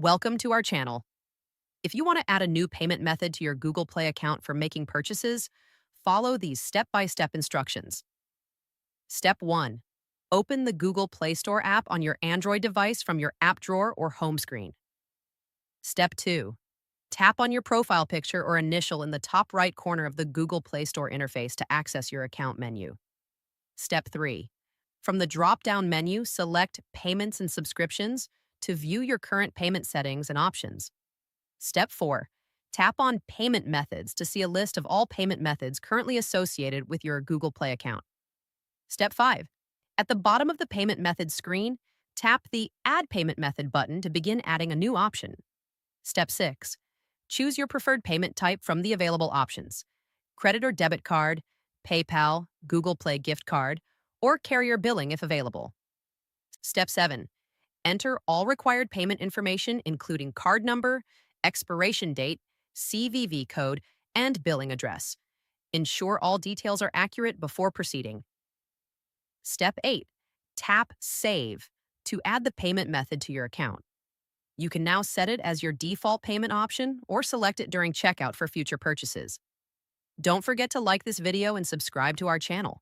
Welcome to our channel. If you want to add a new payment method to your Google Play account for making purchases, follow these step-by-step instructions. Step 1. Open the Google Play Store app on your Android device from your app drawer or home screen. Step 2. Tap on your profile picture or initial in the top right corner of the Google Play Store interface to access your account menu. Step 3. From the drop-down menu, select Payments and Subscriptions to view your current payment settings and options. Step 4. Tap on Payment Methods to see a list of all payment methods currently associated with your Google Play account. Step 5. At the bottom of the payment method screen, tap the Add Payment Method button to begin adding a new option. Step 6. Choose your preferred payment type from the available options: credit or debit card, PayPal, Google Play gift card, or carrier billing if available. Step 7. Enter all required payment information, including card number, expiration date, CVV code, and billing address. Ensure all details are accurate before proceeding. Step 8. Tap Save to add the payment method to your account. You can now set it as your default payment option or select it during checkout for future purchases. Don't forget to like this video and subscribe to our channel.